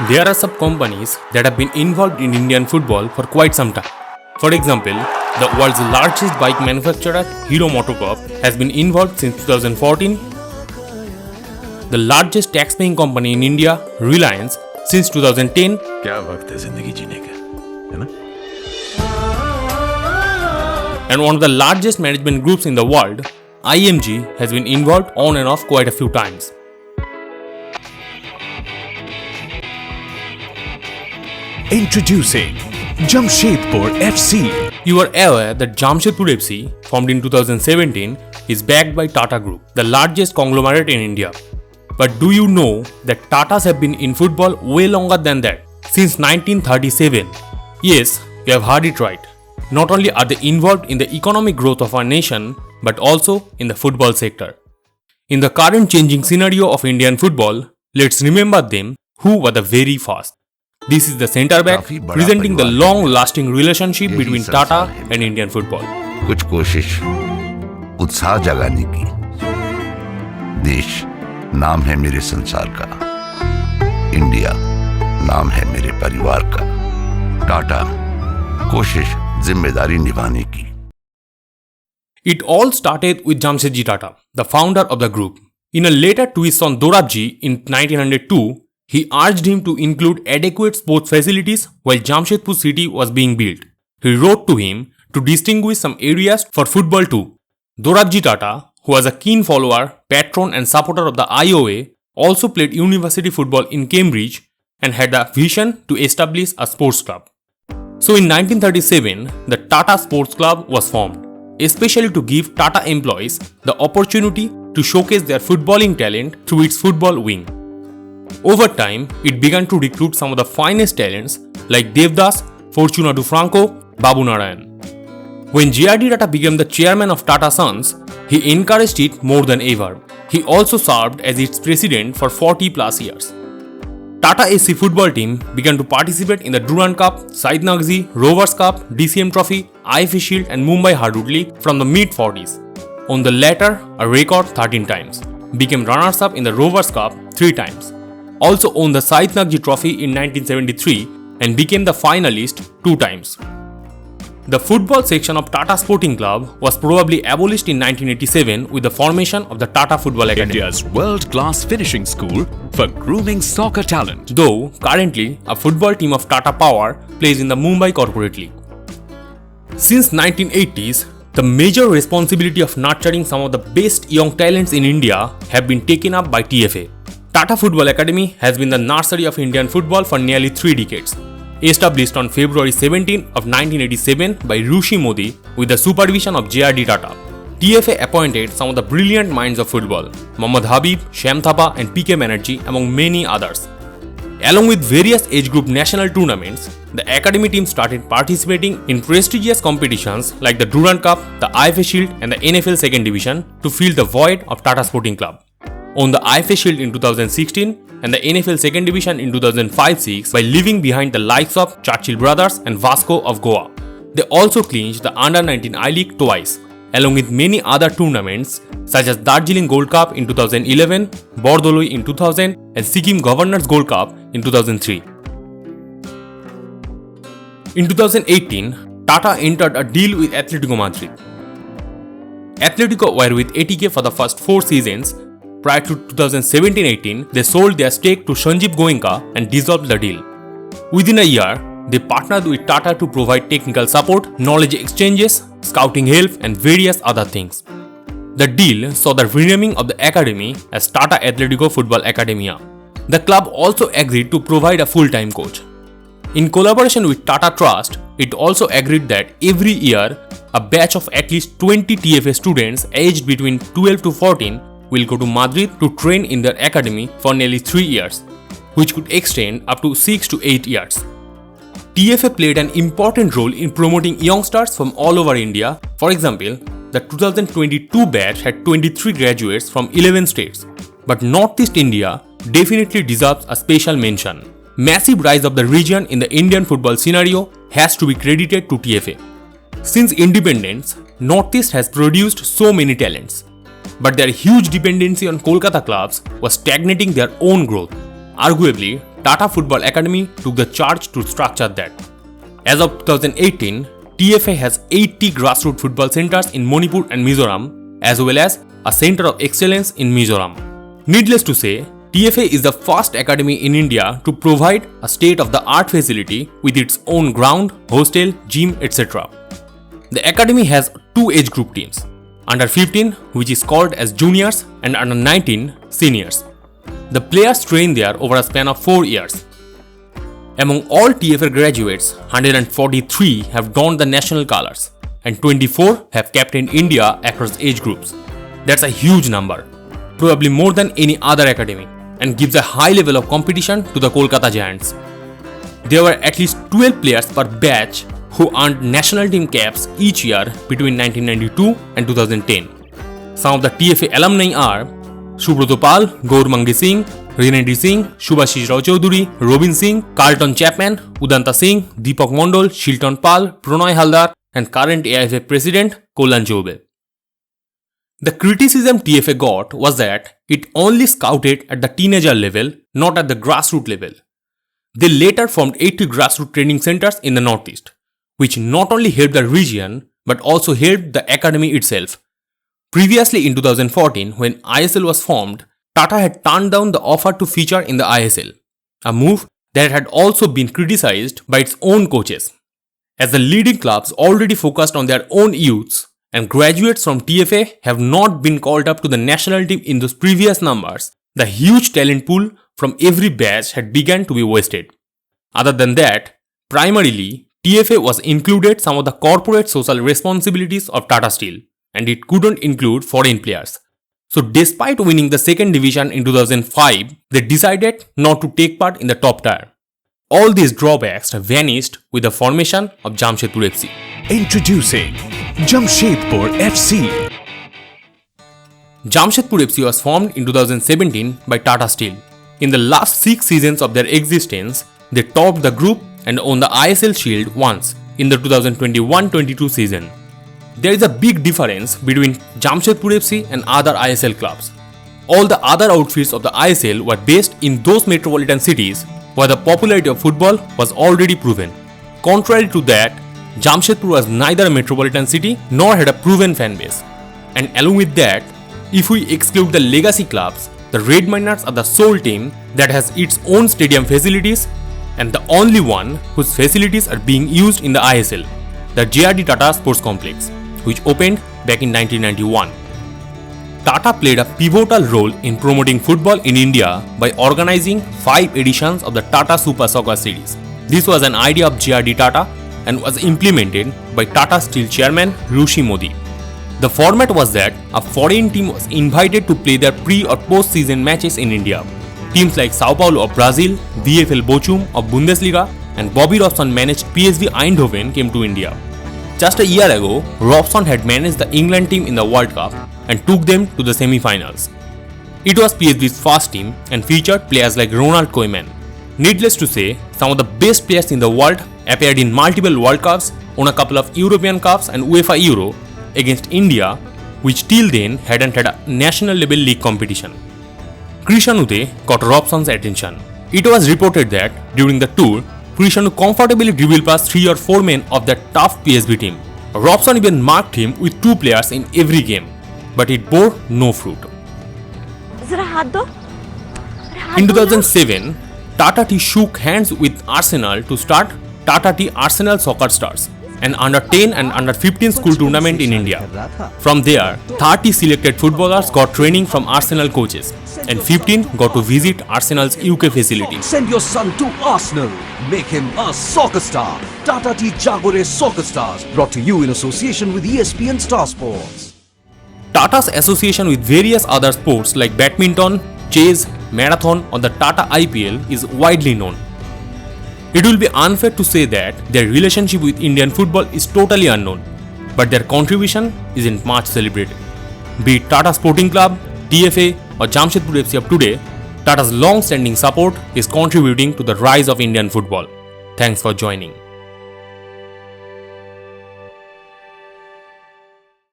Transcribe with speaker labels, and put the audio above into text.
Speaker 1: There are some companies that have been involved in Indian football for quite some time. For example, the world's largest bike manufacturer, Hero Motocorp, has been involved since 2014. The largest tax-paying company in India, Reliance, since 2010.
Speaker 2: क्या वक्त है जिंदगी जीने का, है ना?
Speaker 1: And one of the largest management groups in the world, IMG, has been involved on and off quite a few times.
Speaker 2: Introducing Jamshedpur FC.
Speaker 1: You are aware that Jamshedpur FC, formed in 2017, is backed by Tata Group, the largest conglomerate in India. But do you know that Tatas have been in football way longer than that, since 1937? Yes, you have heard it right. Not only are they involved in the economic growth of our nation, but also in the football sector. In the current changing scenario of Indian football, let's remember them who were the very first. This is the centre back presenting the long-lasting relationship between Tata and Indian football.
Speaker 3: कुछ कोशिश उत्साह जगाने की। देश नाम है मेरे संसार का, इंडिया नाम है मेरे परिवार का, टाटा कोशिश जिम्मेदारी निभाने की।
Speaker 1: It all started with Jamshedji Tata, the founder of the group. In a letter to his son Dorabji in 1902, he urged him to include adequate sports facilities while Jamshedpur city was being built. He wrote to him to distinguish some areas for football too. Dorabji Tata, who was a keen follower, patron and supporter of the IOA, also played university football in Cambridge and had a vision to establish a sports club. So in 1937, the Tata Sports Club was formed, especially to give Tata employees the opportunity to showcase their footballing talent through its football wing. Over time, it began to recruit some of the finest talents like Devdas, Fortuna Franco, Babu Narayan. When JRD Tata became the chairman of Tata Sons, he encouraged it more than ever. He also served as its president for 40 plus years. Tata SC football team began to participate in the Durand Cup, Syed Nagzi, Rovers Cup, DCM Trophy, IFA Shield and Mumbai Hardwood League from the mid-40s. On the latter, a record 13 times. Became runners-up in the Rovers Cup 3 times. Also won the Syed Nagzi Trophy in 1973 and became the finalist 2 times. The football section of Tata Sporting Club was probably abolished in 1987 with the formation of the Tata Football Academy.
Speaker 2: India's world-class finishing school for grooming soccer talent.
Speaker 1: Though currently a football team of Tata Power plays in the Mumbai Corporate League. Since 1980s, the major responsibility of nurturing some of the best young talents in India have been taken up by TFA. Tata Football Academy has been the nursery of Indian football for nearly 3 decades. Established on February 17 of 1987 by Rishi Modi with the supervision of JRD Tata, TFA appointed some of the brilliant minds of football, Mohammad Habib, Shyam Thapa and PK Banerjee among many others. Along with various age group national tournaments, the academy team started participating in prestigious competitions like the Durand Cup, the IFA Shield and the NFL Second Division to fill the void of Tata Sporting Club. On the IFA Shield in 2016 and the NFL Second Division in 2005-06 by leaving behind the likes of Churchill Brothers and Vasco of Goa. They also clinched the Under-19 I-League twice, along with many other tournaments such as Darjeeling Gold Cup in 2011, Bordoloi in 2000 and Sikkim Governors Gold Cup in 2003. In 2018, Tata entered a deal with Atletico Madrid. Atletico were with ATK for the first 4 seasons. Prior to 2017-18, they sold their stake to Sanjeev Goenka and dissolved the deal. Within a year, they partnered with Tata to provide technical support, knowledge exchanges, scouting help and various other things. The deal saw the renaming of the academy as Tata Atletico Football Academia. The club also agreed to provide a full-time coach. In collaboration with Tata Trust, it also agreed that every year, a batch of at least 20 TFA students aged between 12 to 14 will go to Madrid to train in their academy for nearly 3 years, which could extend up to 6 to 8 years. TFA played an important role in promoting youngsters from all over India. For example, the 2022 batch had 23 graduates from 11 states. But Northeast India definitely deserves a special mention. Massive rise of the region in the Indian football scenario has to be credited to TFA. Since independence, Northeast has produced so many talents. But their huge dependency on Kolkata clubs was stagnating their own growth. Arguably, Tata Football Academy took the charge to structure that. As of 2018, TFA has 80 grassroots football centers in Manipur and Mizoram, as well as a center of excellence in Mizoram. Needless to say, TFA is the first academy in India to provide a state-of-the-art facility with its own ground, hostel, gym, etc. The academy has two age group teams, under 15, which is called as juniors, and under 19, seniors. The players train there over a span of 4 years. Among all TFA graduates, 143 have donned the national colours and 24 have captained India across age groups. That's a huge number, probably more than any other academy, and gives a high level of competition to the Kolkata Giants. There were at least 12 players per batch who earned national team caps each year between 1992 and 2010. Some of the TFA alumni are Subroto Pal, Gaur Mangi Singh, Rinedi Singh, Subhashish Rao Chaudhuri, Robin Singh, Carlton Chapman, Udanta Singh, Deepak Mondol, Shilton Pal, Pranay Haldar, and current AIFA president Kollan Choube. The criticism TFA got was that it only scouted at the teenager level, not at the grassroots level. They later formed 80 grassroots training centers in the northeast, which not only helped the region but also helped the academy itself. Previously in 2014, when ISL was formed, Tata had turned down the offer to feature in the ISL, a move that had also been criticized by its own coaches. As the leading clubs already focused on their own youths, and graduates from TFA have not been called up to the national team in those previous numbers, the huge talent pool from every batch had begun to be wasted. Other than that, primarily, TFA was included some of the corporate social responsibilities of Tata Steel, and it couldn't include foreign players. So despite winning the second division in 2005, they decided not to take part in the top tier. All these drawbacks vanished with the formation of Jamshedpur FC.
Speaker 2: Introducing Jamshedpur FC.
Speaker 1: Jamshedpur FC was formed in 2017 by Tata Steel. In the last 6 seasons of their existence, they topped the group and won the ISL Shield once in the 2021-22 season. There is a big difference between Jamshedpur FC and other ISL clubs. All the other outfits of the ISL were based in those metropolitan cities where the popularity of football was already proven. Contrary to that, Jamshedpur was neither a metropolitan city nor had a proven fan base. And along with that, if we exclude the legacy clubs, the Red Miners are the sole team that has its own stadium facilities and the only one whose facilities are being used in the ISL, the JRD Tata Sports Complex, which opened back in 1991. Tata played a pivotal role in promoting football in India by organizing 5 editions of the Tata Super Soccer Series. This was an idea of JRD Tata and was implemented by Tata Steel chairman Rishi Modi. The format was that a foreign team was invited to play their pre- or post-season matches in India. Teams like Sao Paulo of Brazil, VfL Bochum of Bundesliga, and Bobby Robson managed PSV Eindhoven came to India. Just a year ago, Robson had managed the England team in the World Cup and took them to the semi-finals. It was PSV's first team and featured players like Ronald Koeman. Needless to say, some of the best players in the world appeared in multiple World Cups, won a couple of European Cups and UEFA Euro against India, which till then hadn't had a national level league competition. Krishanute caught Robson's attention. It was reported that during the tour, Krishanu comfortably dribbled past 3 or 4 men of that tough PSV team. Robson even marked him with 2 players in every game, but it bore no fruit. In 2007, Tata T shook hands with Arsenal to start Tata T Arsenal Soccer Stars, an under-10 and under-15 school tournament in India. From there, 30 selected footballers got training from Arsenal coaches, and 15 got to visit Arsenal's UK facility.
Speaker 4: Send your son to Arsenal. Make him a soccer star. Tata T Jagore Soccer Stars, brought to you in association with ESPN Star Sports.
Speaker 1: Tata's association with various other sports like badminton, chess, marathon or the Tata IPL is widely known. It will be unfair to say that their relationship with Indian football is totally unknown, but their contribution isn't much celebrated. Be it Tata Sporting Club, TFA or Jamshedpur FC of today, Tata's long-standing support is contributing to the rise of Indian football. Thanks for joining.